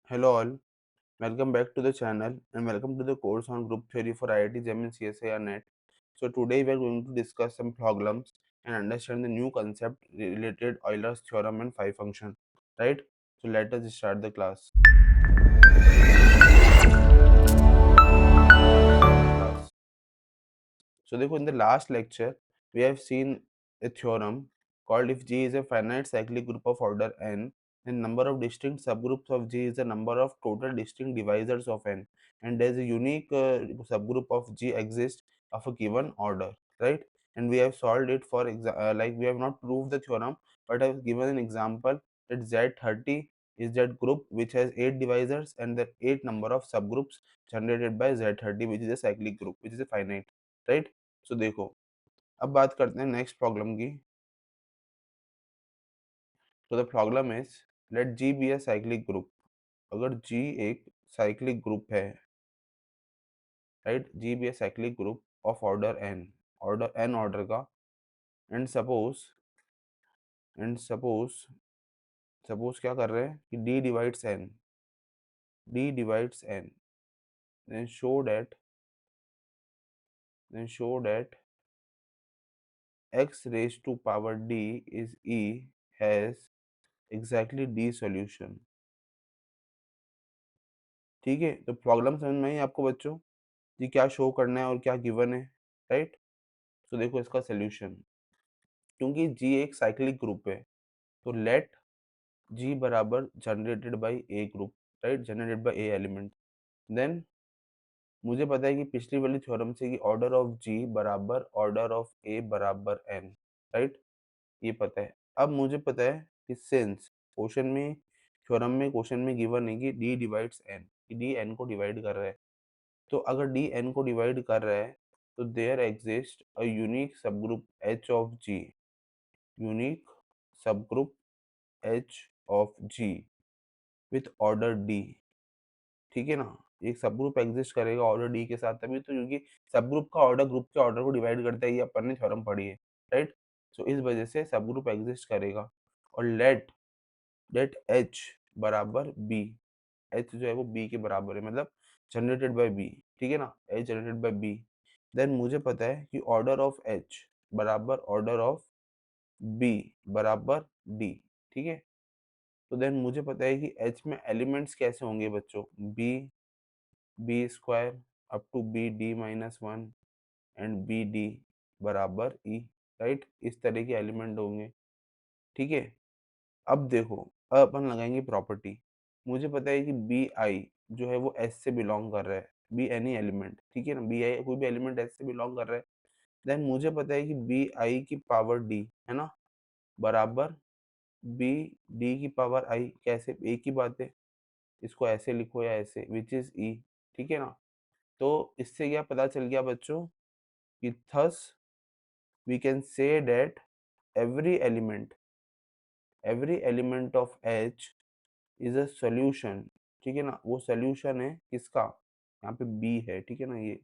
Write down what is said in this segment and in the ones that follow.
Hello all, welcome back to the channel and welcome to the course on group theory for IIT JEM and CSIR NET. So today we are going to discuss some problems and understand the new concept related Euler's theorem and phi function, right? So let us start the class. So देखो, in the last lecture we have seen a theorem called if G is a finite cyclic group of order n, then number of distinct subgroups of G is the number of total distinct divisors of n, and there is a unique subgroup of G exists of a given order, right? And we have solved it for like we have not proved the theorem, but I have given an example that Z30 is that group which has 8 divisors and the 8 number of subgroups generated by Z30, which is a cyclic group, which is a finite, right? So देखो, अब बात करते हैं next problem की. तो the problem is let G be a cyclic group. अगर G एक cyclic group है, right, G be a cyclic group of order N order का, एंड सपोज सपोज क्या कर रहे हैं कि D divides N, then show that x raised to power d is e has exactly d solution. ठीक है, तो प्रॉब्लम समझ में आई आपको बच्चों कि क्या शो करना है और क्या गिवन है, राइट? तो देखो इसका सोल्यूशन, क्योंकि जी एक साइक्लिक ग्रुप है, तो लेट जी बराबर generated by a group, right, generated by a element. Then मुझे पता है कि पिछली वाली थ्योरम से कि ऑर्डर ऑफ जी बराबर ऑर्डर ऑफ ए बराबर एन, राइट, ये पता है. अब मुझे पता है कि सिंस क्वेश्चन में गिवन है कि D divides N, D N को डिवाइड कर रहा है, तो अगर डी एन को डिवाइड कर रहा है तो there exist a unique subgroup H of G, unique subgroup H of G with order D. ठीक है ना, एक सबग्रुप एग्जिस्ट करेगा ऑर्डर डी के साथ, तभी तो, क्योंकि सबग्रुप का ऑर्डर ग्रुप के ऑर्डर को डिवाइड करता है, ये अपन ने थ्योरम पढ़ी है, राइट? सो इस वजह से सबग्रुप एग्जिस्ट करेगा. और लेट लेट एच बराबर बी, एच जो है वो बी के बराबर है, मतलब जनरेटेड बाय बी. ठीक है ना, H generated by B. Then मुझे पता है कि ऑर्डर ऑफ एच बराबर ऑर्डर ऑफ बी बराबर डी. ठीक है, तो देन मुझे पता है कि एच में एलिमेंट्स कैसे होंगे बच्चों, B square up to B D minus one and B D बराबर ई, राइट, इस तरह के एलिमेंट होंगे. ठीक है, अब देखो, अब अपन लगाएंगे प्रॉपर्टी. मुझे पता है कि बी आई जो है वो एस से बिलोंग कर रहा है, बी एनी एलिमेंट, ठीक है ना, बी आई कोई भी एलिमेंट एस से बिलोंग कर रहा है. देन मुझे पता है कि बी आई की पावर डी है ना, बराबर बी डी की पावर आई. कैसे, एक ही बात है, इसको ऐसे लिखो या ऐसे, विच इज ई. ठीक है ना, तो इससे क्या पता चल गया बच्चों कि thus we can say that every element of H is a solution. ठीक है ना, वो सोल्यूशन है किसका, यहाँ पे बी है, ठीक है ना, ये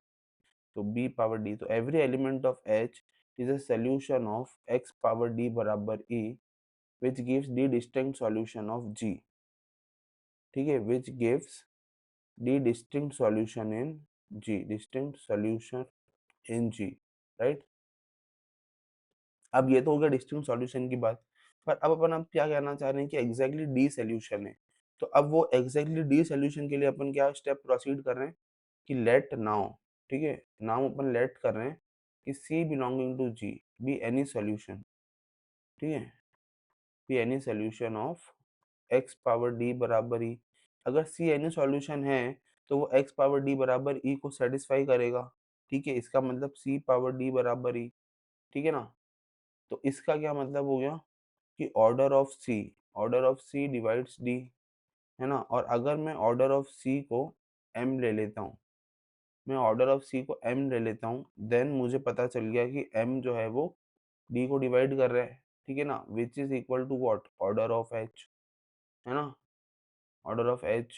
तो बी पावर डी, तो every element of H is a solution of X power D बराबर ई, which gives the distinct solution of G. ठीक है, which gives the distinct solution in G, distinct solution in G, right? अब ये तो हो गया distinct solution की बात, पर अब अपन अब क्या कहना चाह रहे हैं कि एग्जैक्टली डी सोल्यूशन है. तो अब वो एग्जैक्टली डी सोल्यूशन के लिए अपन क्या स्टेप प्रोसीड कर रहे हैं कि लेट नाउ, ठीक है, नाउ अपन लेट कर रहे हैं कि C belonging to G be any solution. ठीक है, B any solution of X power D बराबर ई. अगर सी एनी सॉल्यूशन है तो वो एक्स पावर डी बराबर ई को सेटिस्फाई करेगा. ठीक है, इसका मतलब सी पावर डी बराबर ई. ठीक है ना, तो इसका क्या मतलब हो गया कि order of C divides D, है ना. और अगर मैं ऑर्डर ऑफ सी को एम ले लेता हूँ, देन मुझे पता चल गया कि एम जो है वो डी को डिवाइड कर रहा है. ठीक है ना, which is equal to what, order of H, है ना, ऑर्डर ऑफ एच.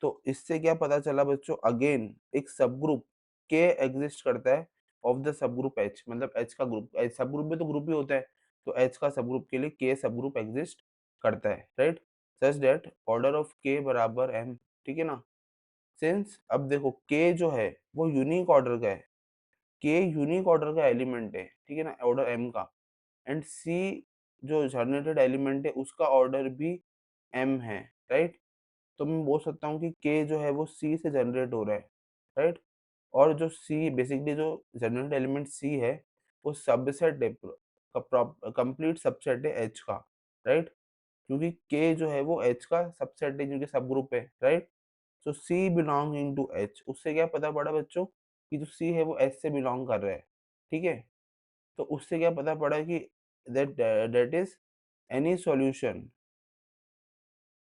तो इससे क्या पता चला बच्चों, अगेन एक सब ग्रुप के एग्जिस्ट करता है of the sub group H, मतलब एच का ग्रुप, सब ग्रुप में तो ग्रुप ही होता है, तो एच का सब ग्रुप के लिए के सब ग्रुप एग्जिस्ट करता है, right. Such that order of के बराबर एम, ठीक है ना। सिंस अब देखो के जो है वो यूनिक ऑर्डर का है, के यूनिक ऑर्डर का एलिमेंट है, ठीक है ना, ऑर्डर एम का। एंड सी जो जनरेटेड एलिमेंट है उसका ऑर्डर भी एम है, राइट। तो मैं बोल सकता हूँ कि के जो है वो सी से जनरेट हो रहा है, राइट। और जो सी बेसिकली जो जनरेटेड एलिमेंट सी है वो सबसेट है, कंप्लीट सबसेट है एच का, राइट। क्योंकि के जो है वो एच का सबसेट है क्योंकि सब ग्रुप है, right. So C belonging to H, उससे क्या पता पड़ा बच्चों कि जो सी है वो एच से बिलोंग कर रहा है, ठीक है। तो उससे क्या पता पड़ा कि that that is any solution,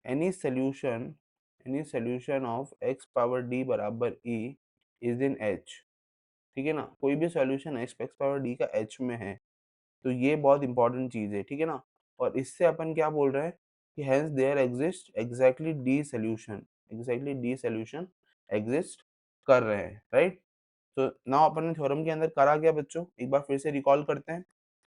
any solution any solution of X power D बराबर ई इज इन एच, ठीक है ना। कोई भी solution x x power D का एच में है, तो ये बहुत इंपॉर्टेंट चीज है, ठीक है ना। और इससे अपन क्या बोल रहे हैं कि hence there exist exactly D solution, exactly D solution exist कर रहे हैं, राइट। तो नाउ अपन ने थ्योरम के अंदर करा क्या बच्चों, एक बार फिर से रिकॉल करते हैं।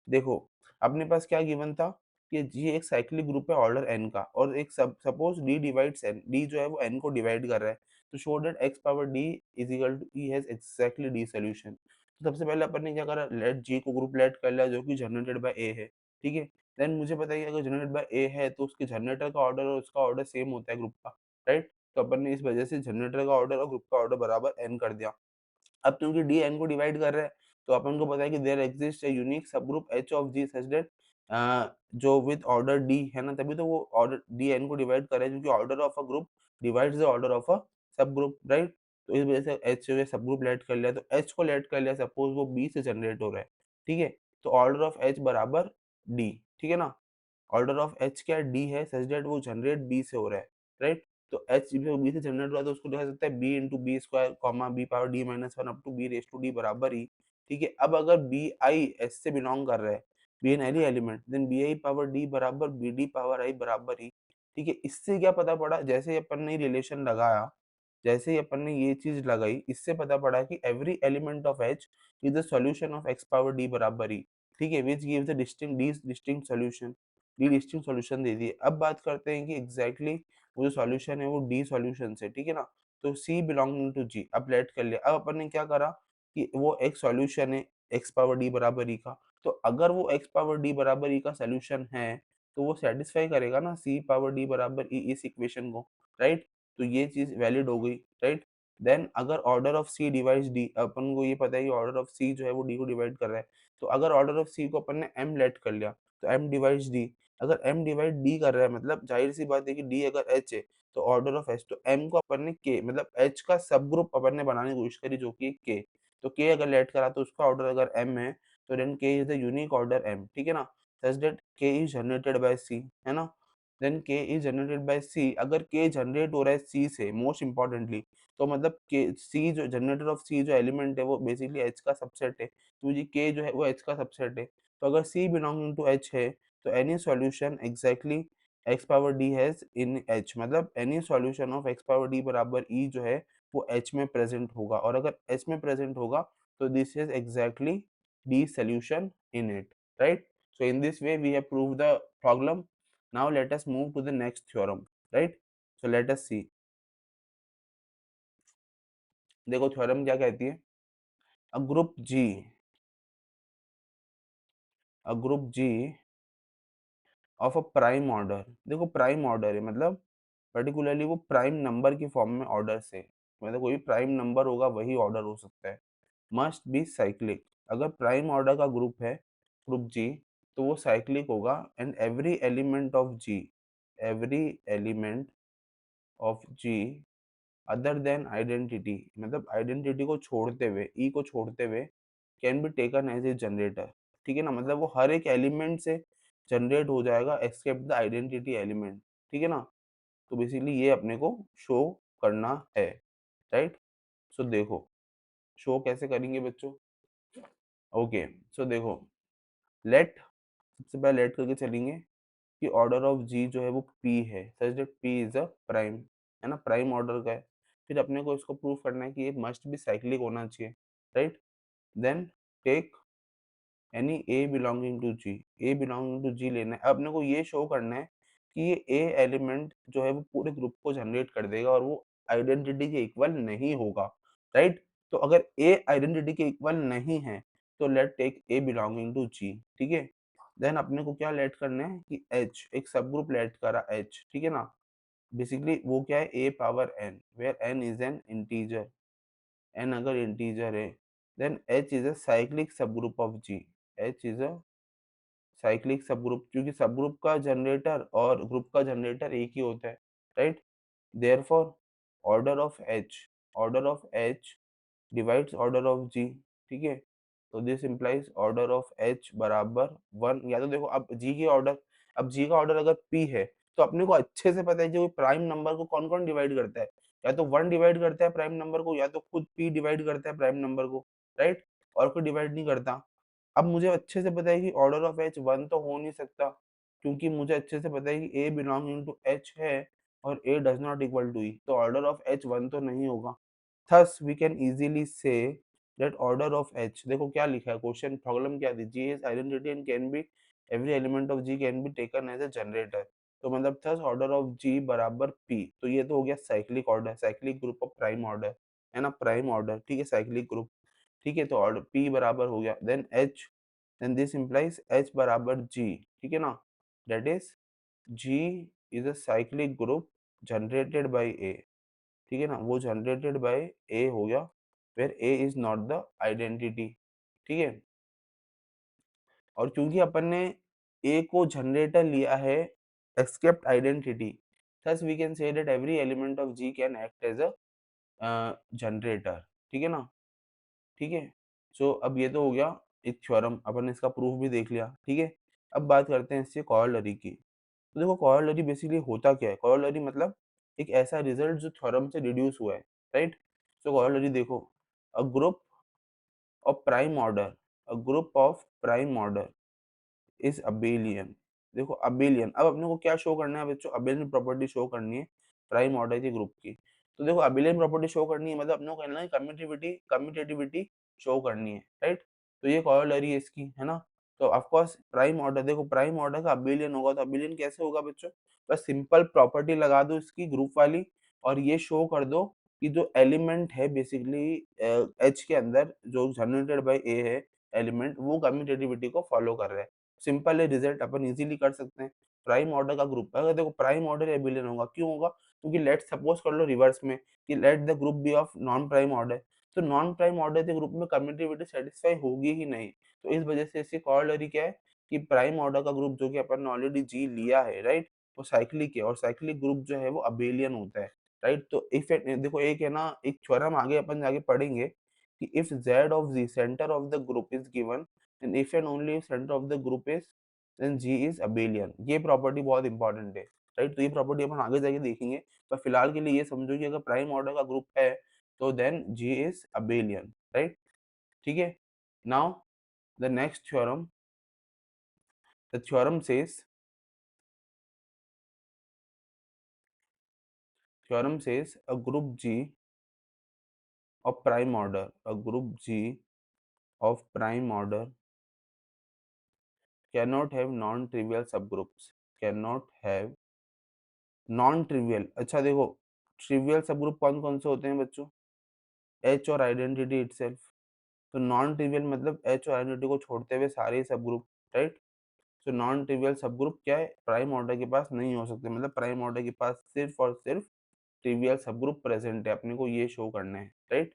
देखो अपने पास क्या गिवन था कि जी एक साइक्लिक ग्रुप है ऑर्डर एन का, और एक suppose D divides N, D जो है वो एन को डिवाइड कर रहा है। तो show that X power D is equal to E has exactly D solution. तो सबसे पहले अपन ने क्या करा, लेट जी को ग्रुप लेट कर लिया जो कि जनरेटेड बाय ए है, ठीक है। देन मुझे पता है कि अगर जनरेटेड बाय ए है तो उसके जनरेटर का ऑर्डर और उसका ऑर्डर सेम होता है ग्रुप का, राइट। तो अपन ने इस वजह से जनरेटर का ऑर्डर और ग्रुप का ऑर्डर बराबर एन कर दिया। अब क्योंकि डी एन को डिवाइड कर रहा है तो अपन को पता है कि there exist a unique subgroup H of G such that जो विद ऑर्डर डी है ना, तभी तो वो ऑर्डर डी एन को डिवाइड कर रहा है क्योंकि order of a group divides the order of a सब ग्रुप, राइट। तो इस वजह से एच जो है सब ग्रुप लेट कर लिया, तो एच को लेट कर लिया, सपोज वो बी से जनरेट हो रहा है, ठीक है। तो ऑर्डर ऑफ एच बराबर डी, ठीक है ना। ऑर्डर ऑफ एच क्या डी है सच दैट वो जनरेट बी से हो रहा है, राइट। तो एच बी से जनरेट हुआ तो उसको लिखा जा सकता है B into B square comma B power D minus one up to B raise to D बराबर ई, ठीक है। अब अगर बी आई एस से बिलोंग कर रहा है, be an any element, then B I power D बराबर बी डी पावर आई बराबर ई, ठीक है। इससे क्या पता पड़ा, जैसे ही अपन ने रिलेशन लगाया, जैसे ही अपन ने ये चीज लगाई, इससे पता पड़ा कि every element of H is the solution of X power D बराबर ई, ठीक है, which gives the distinct D distinct solution, D distinct solution दे दिए। अब बात करते हैं कि एग्जैक्टली वो जो सॉल्यूशन है वो डी सॉल्यूशन से, ठीक है ना। तो सी बिलोंगिंग टू जी अब लेट कर लिया। अब अपन ने क्या करा कि वो एक सॉल्यूशन है एक्स पावर डी बराबर ई का, तो अगर वो एक्स पावर डी बराबर ई का सॉल्यूशन है तो वो सेटिस्फाई करेगा ना सी पावर डी बराबर ई इस इक्वेशन को, राइट। तो ये चीज वैलिड हो गई, राइट। देन अगर order of C divides D, अपन को ये पता है कि ऑर्डर ऑफ सी जो है वो डी को डिवाइड कर रहा है, तो अगर ऑर्डर ऑफ सी को अपन ने एम लेट कर लिया तो एम डिवाइड्स डी, अगर m डिवाइड d कर रहा है मतलब जाहिर सी बात है कि d अगर h है तो ऑर्डर ऑफ h, तो m को अपन ने k मतलब h का सब ग्रुप अपन ने बनाने की कोशिश करी जो कि k, तो k अगर लेट करा तो उसका ऑर्डर अगर m है तो then k is the unique order m, ठीक है ना। Such that k is generated by c, है ना। Then k is generated by c, अगर k जनरेट हो रहा है c से मोस्ट इंपॉर्टेंटली, तो मतलब k c जो जनरेटर ऑफ c जो एलिमेंट है वो बेसिकली h का सबसेट है, तो ये k जो है वो h का सबसेट है। तो अगर c बिलोंगिंग टू h है तो any solution exactly X power D has in H, मतलब any solution of X power D बराबर ई जो है वो एच में प्रेजेंट होगा, और अगर एच में प्रेजेंट होगा तो this is exactly D solution in it, right. So in this way we have prove the problem. Now let us move to the next theorem, right. So let us see. देखो theorem क्या कहती है, a group G, a group G of a prime order, देखो prime order है मतलब particularly वो prime number की form में ऑर्डर से, मतलब कोई प्राइम नंबर होगा वही ऑर्डर हो सकता है, मस्ट बी साइक्लिक। अगर प्राइम ऑर्डर का ग्रुप है ग्रुप जी तो वो साइक्लिक होगा, and every element of G, every element of G other than identity, मतलब आइडेंटिटी को छोड़ते हुए, ई को छोड़ते हुए, can be taken as a generator, ठीक है ना। मतलब वो हर एक एलिमेंट से जनरेट हो जाएगा एक्सेप्ट द आइडेंटिटी एलिमेंट, ठीक है ना। तो बेसिकली ये अपने को शो करना है, राइट। सो देखो शो कैसे करेंगे बच्चों, ओके। सो देखो लेट, सबसे पहले लेट करके चलेंगे कि ऑर्डर ऑफ जी जो है वो पी है, such that P is a prime, है ना, प्राइम ऑर्डर का है। फिर अपने को इसको प्रूव करना है कि ये मस्ट भी साइक्लिक होना चाहिए, right. Then take any A belonging to G, A belonging to G लेना है। अब अपने को ये शो करना है कि ये ए एलिमेंट जो है वो पूरे ग्रुप को जनरेट कर देगा और वो आइडेंटिटी के इक्वल नहीं होगा, राइट? तो अगर ए आइडेंटिटी के इक्वल नहीं है तो let take A belonging to G, ठीक है? देन अपने को क्या लेट करना है कि एच एक सब ग्रुप लेट करा एच, ठीक है ना? बेसिकली वो क्या है A power N where N is N integer, N अगर इंटीजर है then H is a cyclic sub group of G, H is a cyclic sub group, क्योंकि सब ग्रुप का जनरेटर और ग्रुप का जनरेटर एक ही होता है, right? Therefore order of H, order of H divides order of G, ठीक है? तो this implies order of H बराबर 1, या तो देखो अब जी के ऑर्डर, अब जी का ऑर्डर अगर पी है तो अपने को अच्छे से पता है कि वो प्राइम नंबर को कौन-कौन डिवाइड करता है। या तो 1 डिवाइड करता है प्राइम नंबर को, या तो खुद पी डिवाइड करता है प्राइम नंबर को, राइट? और कोई डिवाइड नहीं करता। अब मुझे अच्छे से पता है कि ऑर्डर ऑफ एच 1 तो हो नहीं सकता, क्योंकि मुझे अच्छे से पता है कि ए बिलॉन्गिंग टू एच है और A does not equal to E, तो ऑर्डर ऑफ एच 1 तो नहीं होगा। Thus we can easily see that order of H, देखो क्या लिखा है क्वेश्चन प्रॉब्लम क्या दी, G is identity and can be every element of G can be taken as a generator, तो मतलब थस ऑर्डर ऑफ जी बराबर P, तो ये तो हो गया cyclic order, cyclic group of prime order, है ना? प्राइम ऑर्डर, ठीक है? साइक्लिक ग्रुप, ठीक है? तो ऑर्डर पी बराबर हो गया then H, then this implies H बराबर जी, ठीक है ना? That is G is a cyclic group generated by A, ठीक है ना? वो जनरेटेड बाय ए हो गया where A is not the identity, ठीक है? और क्योंकि अपन ने ए को जनरेटर लिया है except identity, thus we can say that every element of G can act as a generator, ठीक है ना? ठीक है? सो अब ये तो हो गया एक थ्योरम, अपन ने इसका प्रूफ भी देख लिया, ठीक है? अब बात करते हैं इससे कॉरोलरी की। तो देखो कॉरोलरी बेसिकली होता क्या है? कॉरोलरी मतलब एक ऐसा रिजल्ट जो थ्योरम से डिड्यूस हुआ है, राइट? सो कॉरोलरी देखो, अ group of prime order, a group of prime order is abelian. देखो अबेलियन, अब अपने को क्या शो करना है बच्चों? अबेलियन प्रॉपर्टी शो करनी है प्राइम ऑर्डर के ग्रुप की। तो देखो अबेलियन प्रॉपर्टी शो करनी है मतलब अपने को कहना है कम्यूटेटिविटी, कम्यूटेटिविटी शो करनी है, राइट? तो ये कॉरोलरी है इसकी, है ना? तो ऑफ कोर्स प्राइम ऑर्डर, देखो प्राइम ऑर्डर का अबेलियन होगा तो अबेलियन कैसे होगा बच्चों? बस सिंपल प्रॉपर्टी लगा दो इसकी ग्रुप वाली और ये शो कर दो कि जो एलिमेंट है बेसिकली एच के अंदर जो जनरेटेड बाय ए है एलिमेंट, वो कम्यूटेटिविटी को फॉलो कर रहा है। सिंपल है, रिजल्ट अपन इजीली कर सकते हैं। प्राइम ऑर्डर का ग्रुप है, अगर देखो प्राइम ऑर्डर एबिलियन होगा, क्यों होगा? क्योंकि लेट्स सपोज कर लो रिवर्स में कि let the group be of non prime order, तो नॉन प्राइम ऑर्डर के ग्रुप में कम्यूटेटिविटी सेटिस्फाई होगी ही नहीं। तो इस वजह से इसकी कॉरोलरी क्या है कि प्राइम ऑर्डर का ग्रुप जो कि अपन ने ऑलरेडी जी लिया है, राइट? वो साइक्लिक है और साइक्लिक ग्रुप जो है वो अबेलियन होता है, राइट? तो इफ देखो एक है ना, एक थ्योरम आगे अपन जाके पढ़ेंगे कि if z of z center of the group is given and if and only if center of the group is then G is abelian, ये प्रॉपर्टी बहुत इंपॉर्टेंट है, राइट? तो ये प्रॉपर्टी अपन आगे जाके देखेंगे, पर फिलहाल के लिए ये समझो कि अगर प्राइम ऑर्डर का ग्रुप है तो then G is abelian, right? ठीक है? Now the next theorem, the theorem says a group G of prime order, a group G of prime order cannot have non-trivial subgroups, cannot have non trivial, अच्छा देखो trivial सब group कौन कौन से होते हैं बच्चों? एच और आइडेंटिटी इटसेल्फ। तो नॉन ट्रिवियल मतलब एच और आइडेंटिटी को छोड़ते हुए सारे सब group, right? So non trivial सब ग्रुप क्या है? प्राइम ऑर्डर के पास नहीं हो सकते, मतलब प्राइम ऑर्डर के पास सिर्फ और सिर्फ ट्रिवियल सब ग्रुप प्रेजेंट है, अपने को ये शो करना है, राइट?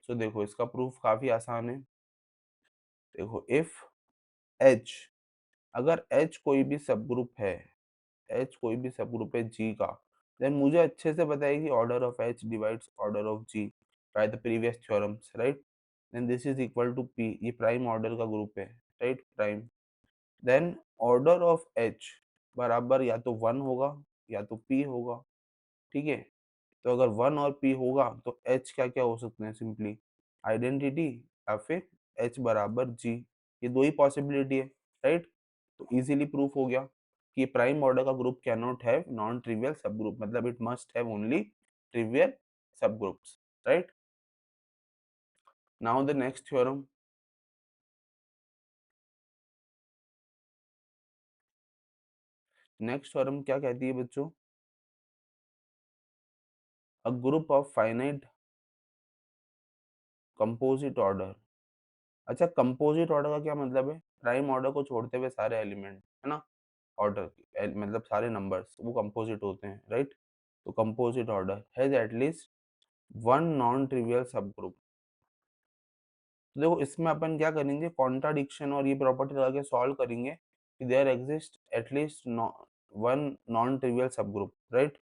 सो देखो इसका प्रूफ काफी आसान है। देखो इफ एच, अगर एच कोई भी सब ग्रुप है, एच कोई भी सब ग्रुप है जी का, देन मुझे अच्छे से पता है कि order of H divides order of G by the previous theorems, right? Then this is equal to P, ये प्राइम ऑर्डर का ग्रुप है, right? Prime, then order of H बराबर या तो 1 होगा या तो पी होगा, ठीक है? तो अगर 1 और पी होगा तो एच क्या क्या हो सकते हैं? सिंपली आइडेंटिटी या फिर एच बराबर जी, ये दो ही पॉसिबिलिटी है, राइट? तो इजीली प्रूफ हो गया कि प्राइम ऑर्डर का group can not have non trivial सब ग्रुप, मतलब it must have only trivial सब groups, right? Now the next theorem, next theorem क्या कहती है बच्चों? A group of finite composite order. अच्छा, कंपोजिट ऑर्डर का क्या मतलब है? प्राइम ऑर्डर को छोड़ते हुए सारे एलिमेंट, है ना? ऑर्डर मतलब सारे नंबर्स वो कंपोजिट होते हैं, राइट? तो composite order has at least one non trivial सब ग्रुप। तो देखो इसमें अपन क्या करेंगे, कॉन्ट्राडिक्शन और ये प्रॉपर्टी लगा के सॉल्व करेंगे कि there exist at least one non trivial सब ग्रुप, राइट?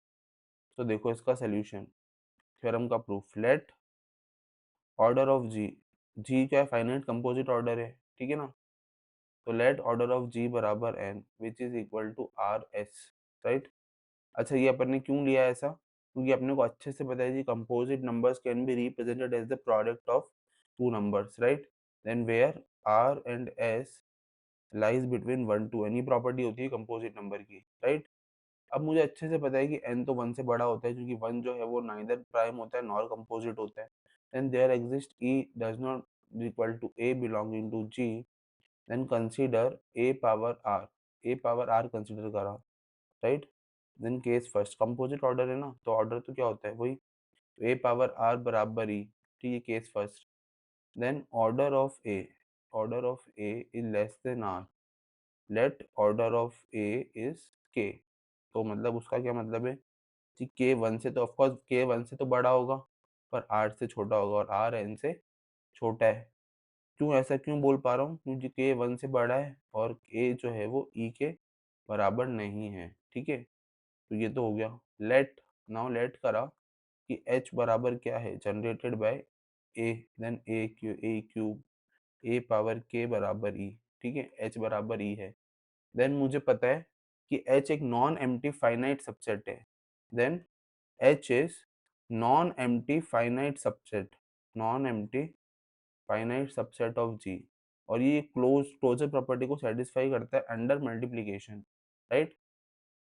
तो देखो इसका सोल्यूशन, थ्योरम का proof, let order of G, G क्या फाइनाइट कंपोजिट ऑर्डर है, ठीक है ना? तो लेट ऑर्डर ऑफ जी बराबर N which is equal to R S, right? अच्छा, ये अपन ने क्यों लिया ऐसा? क्योंकि अपने को अच्छे से पता है जी composite numbers can be represented as the product of two numbers, right? Then where R and S lies between 1 to n, property होती है कंपोजिट नंबर की, राइट? अब मुझे अच्छे से पता है कि n तो 1 से बड़ा होता है, क्योंकि 1 जो है वो नाइदर प्राइम होता है नॉर कंपोजिट होता है। Then there exist e does not equal to a belonging to g, then consider a power r, a power r consider करा, right? Then case first, composite order है ना, तो order तो क्या होता है वही, a पावर r बराबर e, ठीक है, case first. Then order of a is less than r, let order of a is k। तो मतलब उसका क्या मतलब है कि k 1 से, तो ऑफकोर्स k 1 से तो बड़ा होगा पर r से छोटा होगा, और r n से छोटा है। क्यों ऐसा क्यों बोल पा रहा हूँ? क्योंकि k 1 से बड़ा है और a जो है वो e के बराबर नहीं है, ठीक है? तो ये तो हो गया। लेट, नाउ लेट करा कि h बराबर क्या है, generated by a, then a cube a power k बराबर e, ठीक है? h बराबर e है। देन मुझे पता है कि h एक नॉन एम्प्टी फाइनाइट सबसेट है। Then h is non empty finite subset, non empty finite subset of g, और ये क्लोजर प्रॉपर्टी को सेटिस्फाई करता है अंडर मल्टीप्लिकेशन, राइट?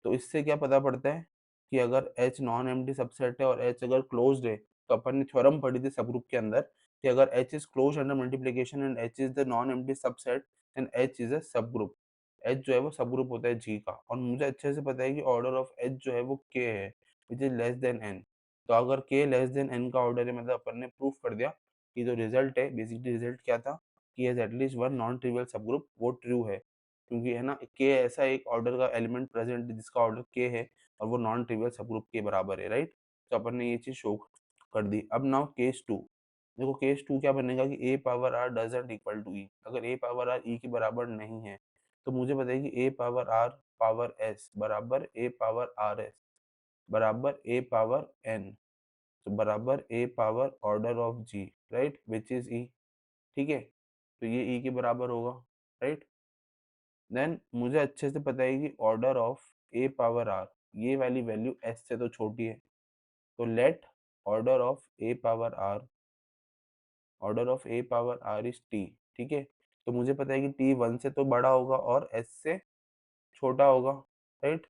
तो इससे क्या पता पड़ता है कि अगर H नॉन एम्प्टी सबसेट है और H अगर क्लोज्ड है, तो अपन ने थ्योरम पढ़ी थी सब ग्रुप के अंदर कि अगर H is closed under multiplication and H is the non empty subset, then H is a सब ग्रुप। H जो है वो सब ग्रुप होता है G का, और मुझे अच्छे से पता है कि ऑर्डर ऑफ H जो है वो K है, विच इज लेस देन N। तो अगर K लेस देन N का ऑर्डर है, मतलब अपन ने प्रूफ कर दिया कि जो रिजल्ट है, बेसिकली रिजल्ट क्या था कि has at least one non trivial सब ग्रुप, वो ट्रू है। क्योंकि है ना, के ऐसा एक ऑर्डर का एलिमेंट प्रेजेंट है जिसका ऑर्डर के है और वो नॉन ट्रिवियल सबग्रुप के बराबर है, राइट? तो अपन ने ये चीज शो कर दी। अब नाउ केस टू, देखो केस टू क्या बनेगा कि A power R doesn't equal to E. अगर ए पावर आर ई के बराबर नहीं है, तो मुझे पता है कि A power are power S बराबर ए पावर आर एस बराबर ए पावर एन, तो बराबर A power order of G, right, which is E, ठीक है? तो ये ई के बराबर होगा, राइट? देन मुझे अच्छे से पता है कि order of A power R, ये वाली वैल्यू एस से तो छोटी है, तो let order of A power R, order of A power R is T, ठीक है? तो मुझे पता है कि टी 1 से तो बड़ा होगा और एस से छोटा होगा, राइट?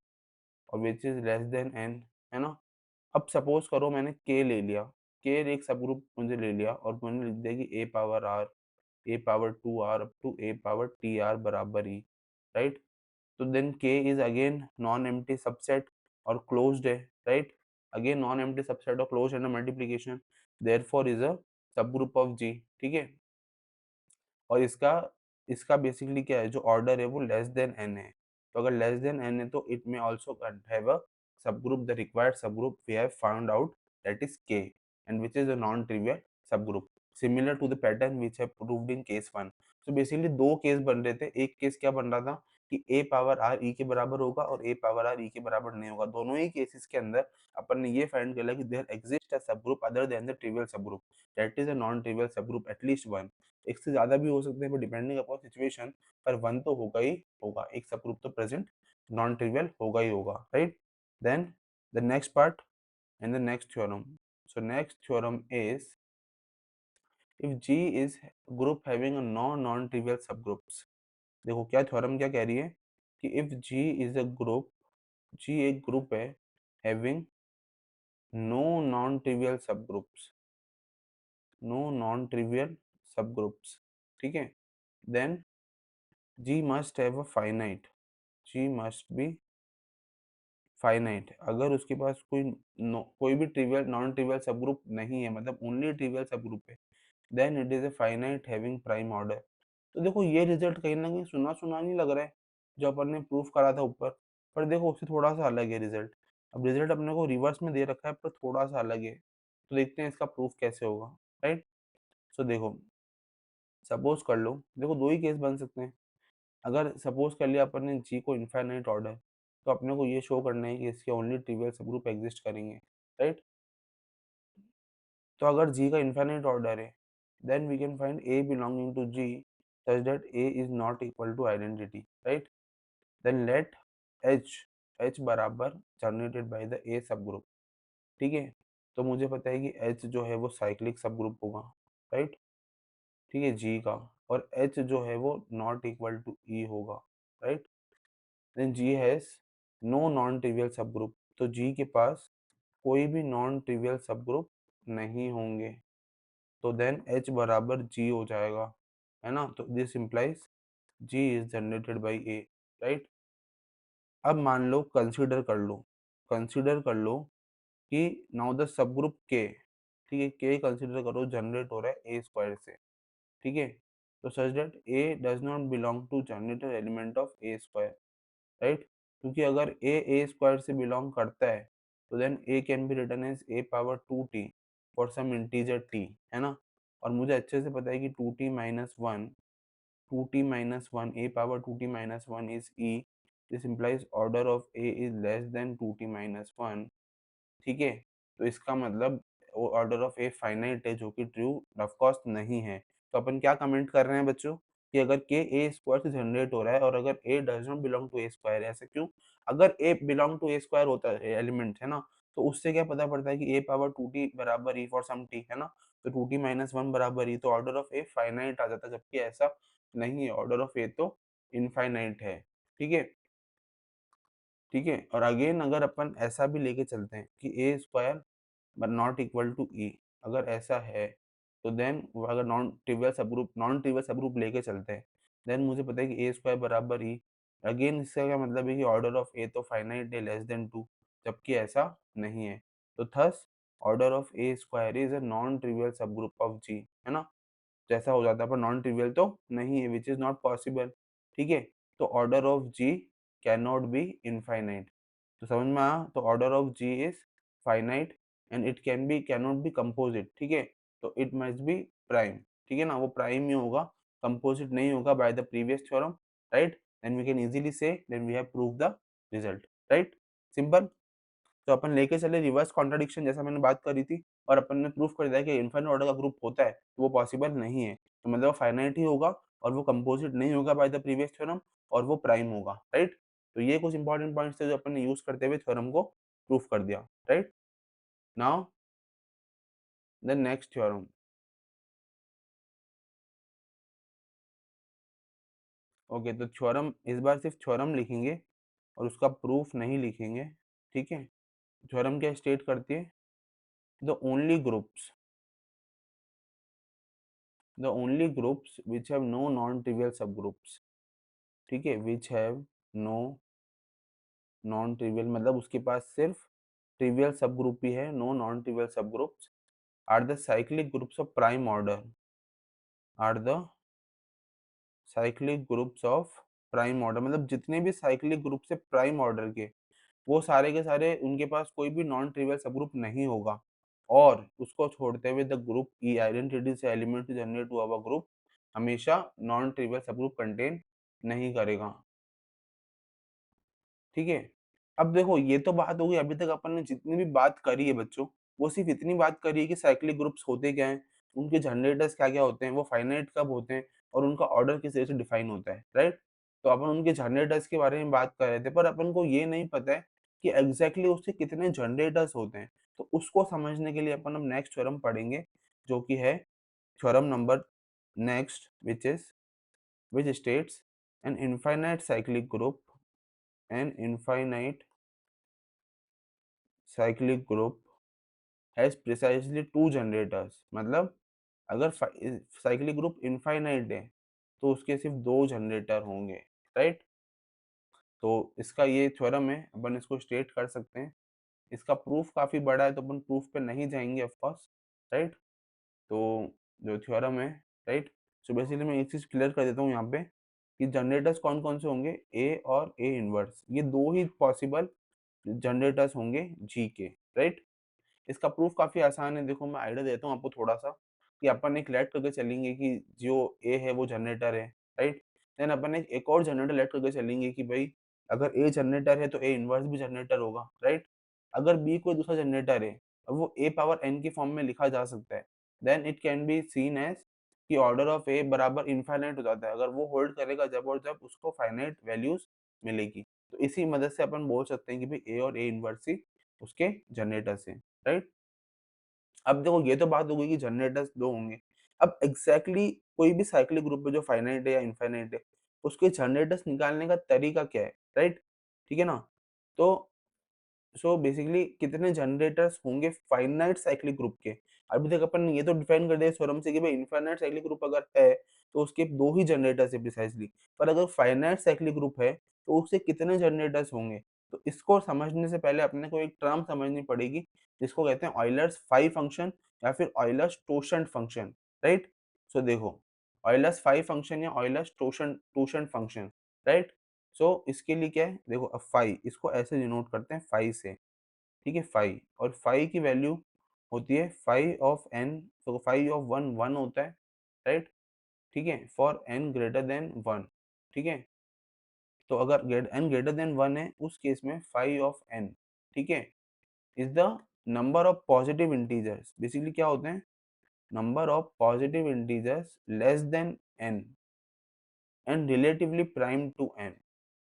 और which is less than N, है ना? अब सपोज करो मैंने के ले लिया, के एक सब ग्रुप मुझे ले लिया और मैंने लिख दिया कि A power R, A power 2r up to A power T R बराबर ई, राइट? तो then K is again non empty subset और क्लोज्ड है, right? Again non empty subset और closed under multiplication, therefore is a सब group of G, ठीक है? और इसका इसका बेसिकली क्या है, जो ऑर्डर है वो लेस देन n है। तो अगर लेस देन n है तो it may also have a सब group, the required sub group we have found out, that is K, and which is a non trivial सब group similar to the pattern which have proved in case 1। तो basically दो case बन रहे थे। एक case क्या बन रहा था कि a पावर r e के बराबर होगा और a पावर r e के बराबर नहीं होगा। दोनों ही केसेस के अंदर अपन ने ये फाइंड किया कि देयर एग्जिस्ट अ सब group other than the trivial सब group, that is a non trivial सब ग्रुप एटलीस्ट वन। एक से ज़्यादा भी हो सकते हैं, बट डिपेंडिंग अपॉन सिचुएशन, पर 1 तो होगा ही होगा, एक सब ग्रुप तो प्रेजेंट नॉन ट्रिवियल होगा ही होगा, right? Then the next part and the next theorem. So next theorem is if G is group having a non trivial सब ग्रुप्स। देखो क्या थ्योरम क्या कह रही है कि if G is a group, G एक ग्रुप है हैविंग नो नॉन ट्रिवियल सब ग्रुप्स, नो नॉन ट्रिवियल सब ग्रुप्स, ठीक है? Then G must have a finite, G must be finite, अगर उसके पास कोई भी ट्रिवियल नॉन ट्रिवियल सब ग्रुप नहीं है, मतलब ओनली ट्रिवियल सब ग्रुप है, then it is a finite having prime order. तो देखो ये रिजल्ट कहीं ना कहीं सुना सुना नहीं लग रहा है जो अपन ने प्रूफ करा था ऊपर, पर देखो उससे थोड़ा सा अलग है रिजल्ट। अब रिजल्ट अपने को रिवर्स में दे रखा है पर थोड़ा सा अलग है, तो देखते हैं इसका प्रूफ कैसे होगा, राइट। सो देखो, सपोज कर लो, देखो दो ही केस बन सकते हैं। अगर सपोज कर लिया अपन ने जी को इनफाइनाइट ऑर्डर, तो अपने को ये शो करना है कि इसके ओनली ट्रिवियल सब ग्रुप एग्जिस्ट करेंगे, राइट। तो अगर जी का इनफाइनाइट ऑर्डर है, then we can find A belonging to G such that A is not equal to identity, right. Then let H, H बराबर generated by the A subgroup, ठीक है। तो मुझे पता है कि एच जो है वो साइक्लिक सब ग्रुप होगा, राइट, ठीक है, जी का। और एच जो है वो नॉट इक्वल टू ई होगा, right. Then G has no non trivial सब ग्रुप, तो जी के पास कोई भी नॉन ट्रिवियल सब ग्रुप नहीं होंगे, तो देन एच बराबर जी हो जाएगा, है ना। तो this implies G is generated by A, right. अब मान लो, कंसिडर कर लो कि नाउ द सब ग्रुप के, ठीक है, के कंसिडर करो जनरेट हो रहा है ए स्क्वायर से, ठीक है। तो such that A does not belong to generator element of A square, right. क्योंकि अगर ए स्क्वायर से बिलोंग करता है, तो then A can be written as A power 2t for some integer t, है ना। और मुझे अच्छे से पता है कि 2t-1, 2t-1, a power 2t-1 is e, this implies order of a is less than 2t-1, ठीक है। तो इसका मतलब वो ऑर्डर ऑफ ए फाइनाइट है, जो कि ट्रू ऑफ कोर्स नहीं है। तो अपन क्या कमेंट कर रहे हैं बच्चों, कि अगर के ए स्क्वायर से जनरेट हो रहा है और अगर A does not belong to A square, ऐसा क्यों? अगर A belong to A square होता है एलिमेंट, है ना, तो उससे क्या पता पड़ता है कि ए पावर 2t बराबर ई फॉर सम टी, है ना। तो 2t-1 बराबर ई, तो ऑर्डर ऑफ ए फाइनाइट आ जाता है, जबकि ऐसा नहीं है, ऑर्डर ऑफ ए तो इनफाइनाइट है, ठीक है। ठीक है, और अगेन अगर अपन ऐसा भी लेके चलते हैं कि A square but not equal to E, अगर ऐसा है, तो देन अगर नॉन ट्रिवियल सब ग्रुप लेके चलते हैं, देन मुझे पता है कि ए स्क्वायर बराबर ई। अगेन इसका क्या मतलब है कि ऑर्डर ऑफ ए तो फाइनाइट है, लेस देन 2, जबकि ऐसा नहीं है। तो thus order of A square is a non trivial सब ग्रुप ऑफ जी, है ना। जैसा हो जाता है, पर नॉन ट्रिवियल तो नहीं है, विच इज नॉट पॉसिबल, ठीक है। तो order of G can not be infinite. तो समझ में आया, तो order of G is finite and it can not be composite, ठीक है। तो इट मस्ट बी प्राइम, ठीक है ना, वो प्राइम ही होगा, कंपोजिट नहीं होगा, by the previous theorem, right. Then we can easily see then we have prove the result, right, simple. तो अपन लेके चले रिवर्स कॉन्ट्रडिक्शन, जैसा मैंने बात करी थी, और अपन ने प्रूफ कर दिया कि इनफाइनाइट ऑर्डर का ग्रुप होता है, तो वो पॉसिबल नहीं है, तो मतलब फाइनाइट ही होगा, और वो कंपोजिट नहीं होगा बाय द प्रीवियस थ्योरम, और वो प्राइम होगा, राइट। तो ये कुछ इंपॉर्टेंट पॉइंट्स थे जो अपन ने यूज करते हुए थ्योरम को प्रूफ कर दिया, right. Now the next theorem. Okay, तो थ्योरम इस बार सिर्फ थ्योरम लिखेंगे और उसका प्रूफ नहीं लिखेंगे, ठीक है। थ्योरम क्या स्टेट करती है, the only groups, which have no non-trivial subgroups, ठीक है, which have no non-trivial, मतलब उसके पास सिर्फ ट्रिवियल सब ग्रुप ही है, नो नॉन ट्रिवियल सब groups, are the cyclic groups of prime order, are the cyclic groups of prime order, मतलब जितने भी साइक्लिक ग्रुप्स है प्राइम ऑर्डर के, वो सारे के सारे उनके पास कोई भी नॉन ट्रिवियल सब ग्रुप नहीं होगा। और उसको छोड़ते हुए द ग्रुप ई आइडेंटिटी से एलिमेंट जनरेट हुआ हुआ ग्रुप हमेशा नॉन ट्रिवियल सब ग्रुप कंटेन नहीं करेगा, ठीक है। अब देखो ये तो बात हो गई, अभी तक अपन ने जितनी भी बात करी है बच्चों, वो सिर्फ इतनी बात करी है कि साइक्लिक ग्रुप्स होते क्या हैं, उनके जनरेटर्स क्या क्या होते हैं, वो फाइनाइट कब होते हैं, और उनका ऑर्डर किस तरह से डिफाइन होता है, राइट। तो अपन उनके जनरेटर्स के बारे में बात कर रहे थे, पर अपन को ये नहीं पता है कि एग्जैक्टली उससे कितने जनरेटर्स होते हैं। तो उसको समझने के लिए अपन अब नेक्स्ट थ्योरम पढ़ेंगे, जो कि है theorem number next, which states an infinite cyclic group, an infinite cyclic group has precisely to generators, मतलब अगर साइक्लिक ग्रुप इनफाइनाइट है, तो उसके सिर्फ दो जनरेटर होंगे, राइट। तो इसका ये थ्योरम है, अपन इसको स्टेट कर सकते हैं। इसका प्रूफ काफ़ी बड़ा है तो अपन प्रूफ पे नहीं जाएँगे ऑफ कोर्स, राइट? तो जो थ्योरम है, राइट? सो बेसिकली मैं एक चीज़ क्लियर कर देता हूँ यहाँ पे कि जनरेटर्स कौन-कौन से होंगे, ए और ए इनवर्स, ये 2 ही पॉसिबल जनरेटर्स होंगे जी के, राइट? इसका प्रूफ काफ़ी आसान है, देखो मैं आइडिया देता हूँ आपको थोड़ा-सा कि अपन एक लेट करके चलेंगे कि जो ए है वो जनरेटर है, राइट? देन अपन एक और जनरेटर लेट करके चलेंगे कि भाई अगर ए जनरेटर है तो ए इनवर्स भी जनरेटर होगा, राइट? अगर बी कोई दूसरा जनरेटर है और वो ए पावर एन के फॉर्म में लिखा जा सकता है, then it can be seen as कि ऑर्डर ऑफ ए बराबर इनफाइनाइट हो जाता है, अगर वो होल्ड करेगा जब और जब उसको फाइनाइट वैल्यूज़ मिलेगी। तो इसी मदद से अपन बोल सकते हैं कि भाई ए और ए इनवर्स ही उसके जनरेटर्स हैं, राइट? अब देखो ये तो बात हो गई कि जनरेटर्स 2 होंगे। अब एग्ज़ैक्टली कोई भी साइक्लिक ग्रुप है जो फाइनाइट है या इनफाइनाइट है, उसके जनरेटर्स निकालने का तरीका क्या है, राइट? ठीक है ना? तो सो बेसिकली कितने जनरेटर्स होंगे फाइनाइट साइक्लिक ग्रुप के? अभी तक अपन ने ये तो डिफाइन कर दिया थ्योरम से कि भाई इनफाइनाइट साइक्लिक ग्रुप अगर है, तो उसके 2 ही जनरेटर्स है प्रिसाइज़ली। पर अगर फाइनाइट साइक्लिक ग्रुप है, तो उससे कितने जनरेटर्स होंगे? तो इसको समझने से पहले अपने को एक टर्म समझनी पड़ेगी, जिसको कहते हैं ऑयलर्स फाई फंक्शन या फिर ऑयलर्स टोशंट फंक्शन, राइट? सो देखो, ऑयलर्स फाई फंक्शन या ऑयलर्स टोशंट टोशंट फंक्शन, राइट? सो इसके लिए क्या है, देखो अब फाई इसको ऐसे डिनोट करते हैं फाई से, ठीक है? फाई और फाई की वैल्यू होती है फाई ऑफ एन, तो फाई ऑफ 1 1 होता है, राइट? ठीक है? फॉर एन ग्रेटर देन 1, ठीक है? तो अगर एन ग्रेटर देन 1 है, उस केस में फाई ऑफ एन, ठीक है, is the number of positive integers. Basically क्या होते हैं, number of positive integers less than N and relatively prime to N,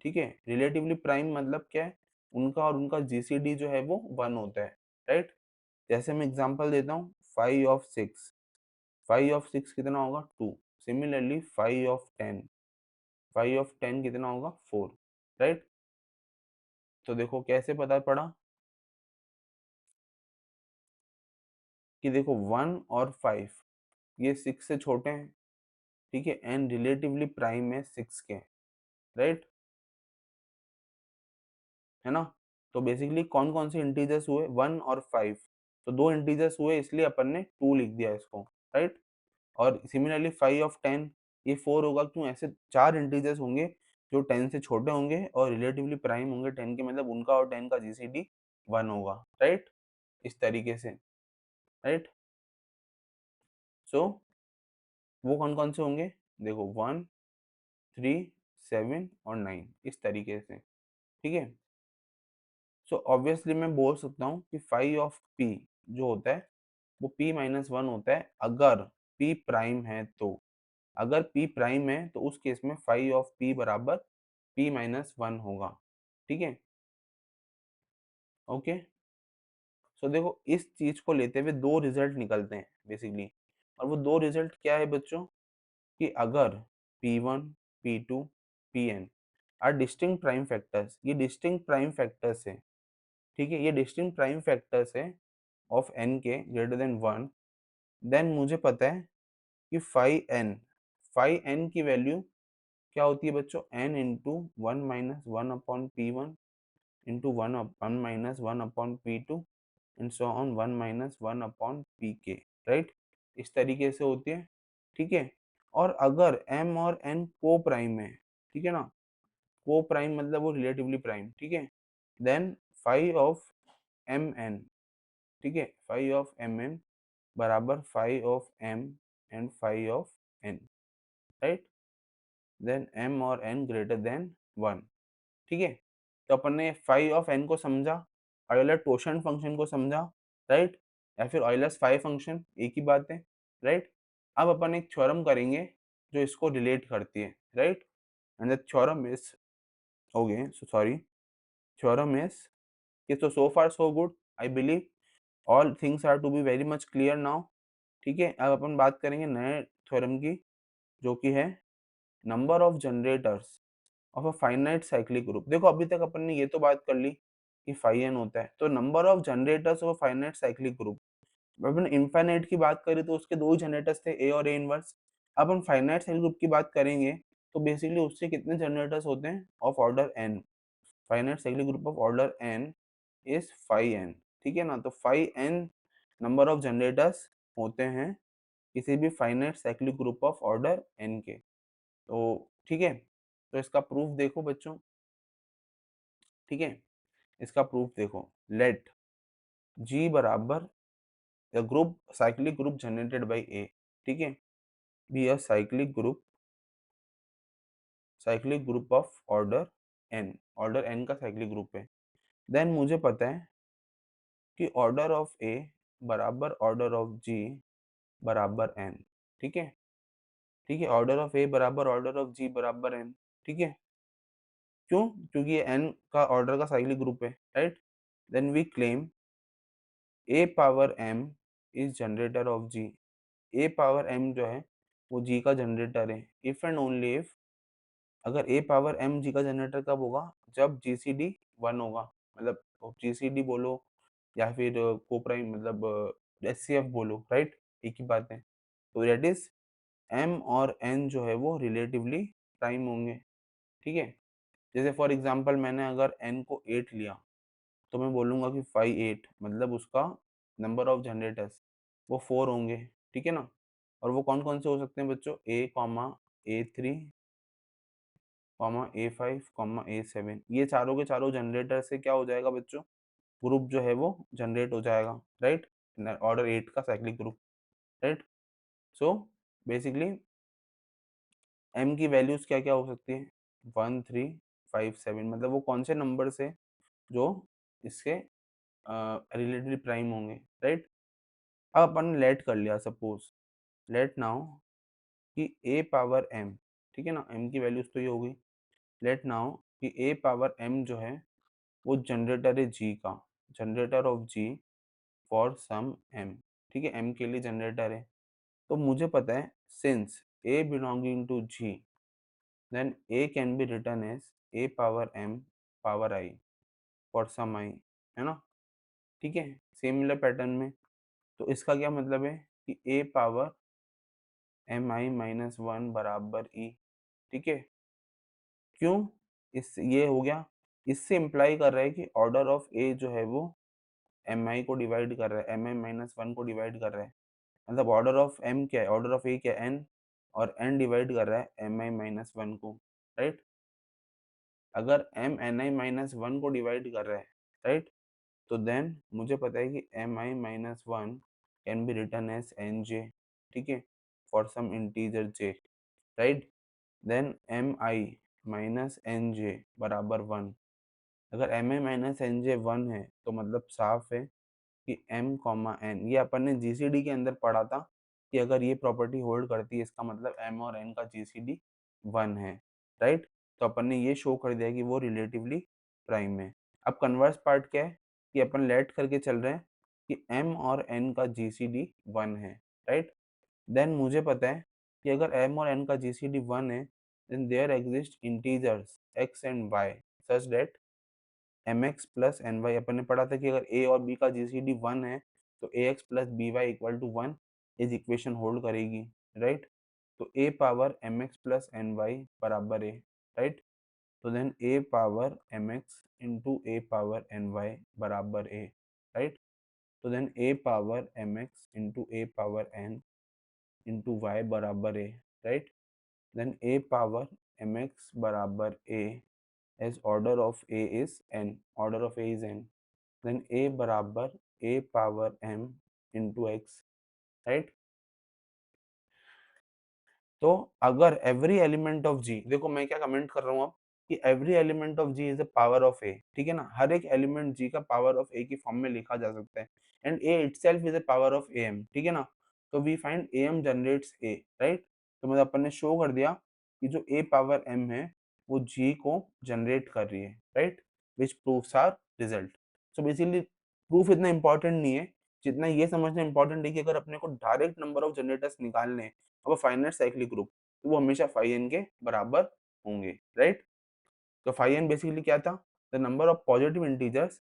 ठीक है? रिलेटिवली प्राइम मतलब क्या है, उनका और उनका जीसीडी जो है वो 1 होता है, राइट? जैसे मैं एग्जांपल देता हूँ, 5 ऑफ 6, 5 ऑफ 6 कितना होगा, 2। सिमिलरली 5 ऑफ 10, 5 ऑफ 10 कितना होगा, 4, राइट? तो देखो कैसे पता पड़ा कि देखो 1 और 5 ये 6 से छोटे हैं, ठीक है? एंड रिलेटिवली प्राइम है 6 के, राइट? है ना? तो बेसिकली कौन-कौन से इंटीजर्स हुए, 1 और 5, तो 2 इंटीजर्स हुए इसलिए अपन ने 2 लिख दिया इसको, राइट? और सिमिलरली 5 ऑफ 10 ये 4 होगा, क्यों? ऐसे 4 इंटीजर्स होंगे जो 10 से छोटे होंगे और रिलेटिवली प्राइम होंगे 10 के, मतलब उनका और 10 का जीसीडी 1 होगा, राइट? इस तरीके से, राइट? सो वो कौन-कौन से होंगे? देखो 1, 3, 7 और 9 इस तरीके से, ठीक है? सो ऑब्वियसली मैं बोल सकता हूँ कि 5 ऑफ p जो होता है वो p माइनस 1 होता है अगर p प्राइम है तो। अगर p प्राइम है तो उस केस में 5 ऑफ p बराबर p माइनस 1 होगा, ठीक है? ओके? सो देखो इस चीज को लेते हुए 2 रिजल्ट निकलते हैं बेसिकली, और वो 2 रिजल्ट क्या है बच्चों, कि अगर p1, p2, pn are distinct prime factors, ये डिस्टिंक्ट प्राइम फैक्टर्स हैं, ठीक है? ये डिस्टिंक्ट प्राइम फैक्टर्स है ऑफ n के ग्रेटर देन 1, देन मुझे पता है कि फाई एन की वैल्यू क्या होती है बच्चों, n into 1 minus 1 upon P one into 1 minus 1 upon P two and so on 1 minus 1 upon P के, राइट? इस तरीके से होती है, ठीक है? और अगर m और n को प्राइम है, ठीक है ना, को प्राइम मतलब वो रिलेटिवली प्राइम, ठीक है, then phi of M N, ठीक है, फाइव ऑफ एम एन बराबर phi of M and phi of N, right? Then m और n ग्रेटर देन 1, ठीक है? तो अपन ने फाइव ऑफ n को समझा, ऑयलर टोशन फंक्शन को समझा, राइट? या फिर ऑयलर्स फाइव फंक्शन एक ही बात है, राइट? अब अपन एक थ्योरम करेंगे जो इसको रिलेट करती है, right? And the theorem is, okay so sorry, theorem is कि so far so good, I believe all things are to be very much clear now, ठीक है? अब अपन बात करेंगे नए थ्योरम की, जो कि है number of generators of a finite cyclic group. देखो अभी तक अपन ने ये तो बात कर ली कि फाई एन होता है, तो number of generators of a finite cyclic group, upon infinite की बात करें तो उसके 2 ही जनरेटर्स थे, ए और ए इनवर्स। अब हम फाइनाइट साइक्लिक ग्रुप की बात करेंगे तो बेसिकली उससे कितने जनरेटर्स होते हैं, of order N, finite cyclic group of order n is phi n, ठीक है ना। तो phi n number of generators होते हैं किसी भी finite cyclic group of order n के। तो ठीक है, तो इसका प्रूफ देखो बच्चों, ठीक है, इसका प्रूफ देखो। लेट g बराबर the group cyclic group generated by a, ठीक है, B a cyclic group of order n का साइक्लिक ग्रुप है। देन मुझे पता है कि ऑर्डर ऑफ ए बराबर ऑर्डर ऑफ जी बराबर n, ठीक है, ठीक है, ऑर्डर ऑफ ए बराबर ऑर्डर ऑफ जी बराबर n, ठीक है। क्यों? क्योंकि ये n का ऑर्डर का साइक्लिक ग्रुप है, right. Then we claim a power m is generator of g। a power m जो है वो g का जनरेटर है। इफ एंड ओनली इफ, अगर a पावर m g का जनरेटर कब होगा? जब gcd 1 होगा, मतलब gcd बोलो या फिर को प्राइम मतलब एचसीएफ बोलो, राइट, एक ही बात है। तो दैट इज m और n जो है वो रिलेटिवली प्राइम होंगे, ठीक है। जैसे फॉर एग्जांपल मैंने अगर n को 8 लिया तो मैं बोलूँगा कि 5 8 मतलब उसका नंबर ऑफ जनरेटर्स वो 4 होंगे, ठीक है ना। और वो कौन-कौन से हो सकते हैं बच्चों? a, a3, a5, a7, ये चारों के चारों जनरेटर से क्या हो जाएगा बच्चों? ग्रुप जो है वो जनरेट हो जाएगा, राइट। ऑर्डर 8 का cyclic group, right. So basically m की वैल्यूज क्या-क्या हो सकती है? 1 3 5 7, मतलब वो कौन से नंबर से जो इसके रिलेटिवली प्राइम होंगे, राइट। अब अपन ने लेट कर लिया, सपोज लेट नाउ कि a पावर m, ठीक है ना, m की वैल्यूज तो ये होगी। लेट नाउ कि a पावर m जो है वो जनरेटर है g का, generator of g for some m, ठीक है, m के लिए जनरेटर है। तो मुझे पता है since a belonging to g, then a can be written as a power m power i for some i, है ना, ठीक है, सिमिलर पैटर्न में। तो इसका क्या मतलब है कि a power M I minus one बराबर ई, ठीक है। क्यों? इस ये हो गया, इससे इम्प्लाई कर रहा है कि ऑर्डर ऑफ ए जो है वो एम आई को डिवाइड कर रहा है, एम आई माइनस वन को डिवाइड कर रहा है। मतलब ऑर्डर ऑफ एम क्या है? ऑर्डर ऑफ ए क्या है? एन, और एन डिवाइड कर रहा है एम आई माइनस वन को, राइट। अगर एम एन आई माइनस वन को डिवाइड कर रहा है, राइट, तो देन मुझे पता है कि M I minus one can be written as N J, ठीक है, for some integer J, right. Then M I minus N J बराबर वन। अगर M I minus N J one है तो मतलब साफ है कि एम कॉमा एन, ये अपन ने जीसीडी के अंदर पढ़ा था कि अगर ये प्रॉपर्टी होल्ड करती है इसका मतलब एम और एन का जीसीडी वन है, राइट। तो अपन ने ये शो कर दिया कि वो रिलेटिवली प्राइम है। अब कन्वर्स पार्ट क्या है कि अपन लेट करके चल रहे हैं कि एम और एन का जीसीडी वन है, राइट। देन मुझे पता है कि अगर m और n का जीसीडी 1 है, then there exist integers x and y such that mx plus ny, अपन ने पढ़ा था कि अगर a और b का जीसीडी 1 है तो ax plus by equal to 1 इस इक्वेशन होल्ड करेगी, राइट। तो a power mx plus ny बराबर है, राइट। तो देन a power mx into a power ny बराबर a, राइट। तो देन a power mx into a power n into Y बराबर ए, right. Then A power M X बराबर A as order of A is N, order of A is N. Then A बराबर A power M into X, right. तो अगर every element of जी, देखो मैं क्या comment कर रहा हूँ अब कि every element of G is a power of A, ठीक है ना, हर एक एलिमेंट जी का पावर ऑफ ए की फॉर्म में लिखा जा सकता है। And A itself is a power of A M, ठीक है ना। तो we find A M generates A, right. तो मतलब अपन ने शो कर दिया कि जो ए पावर एम है वो जी को जनरेट कर रही है, right, which proves our result. So basically proof इतना इंपॉर्टेंट नहीं है जितना ये समझना इंपॉर्टेंट है कि अगर अपने को डायरेक्ट नंबर ऑफ जनरेटर्स निकालने हैं अब फाइनाइट साइक्लिक ग्रुप, तो वो हमेशा फाइव एन के बराबर होंगे, राइट। तो फाइव एन बेसिकली क्या था? The number of positive integers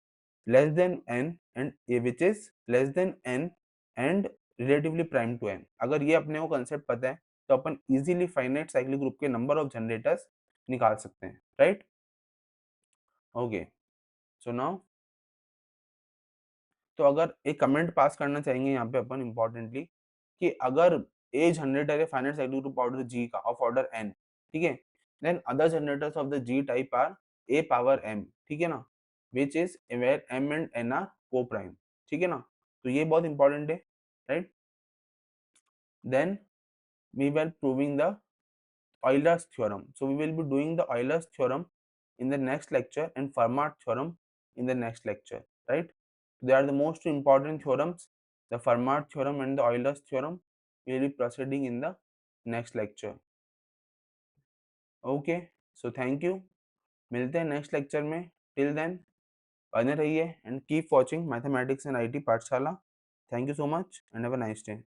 less than N and A which is less than N and relatively prime to N. अगर ये अपने को कंसेप्ट पता है तो अपन इजीली फाइनाइट साइक्लिक ग्रुप के नंबर ऑफ जनरेटर्स निकाल सकते हैं, राइट। ओके, सो नाउ तो अगर एक कमेंट पास करना चाहेंगे यहाँ पे अपन इम्पोर्टेंटली कि अगर ए जनरेटर है finite cyclic group order G का ऑफ ऑर्डर एन, ठीक है, then other generators of the G type are A power m, ठीक है ना, which is where m and n are coprime, ठीक है ना, तो ये बहुत इंपॉर्टेंट है, right. Then we were proving the Euler's theorem. So we will be doing the Euler's theorem in the next lecture and Fermat theorem in the next lecture, right? They are the most important theorems. The Fermat theorem and the Euler's theorem we will be proceeding in the next lecture. Okay, so thank you. मिलते हैं next lecture में. Till then, बने रहिए and keep watching Mathematics and IT पाठशाला. Thank you so much and have a nice day.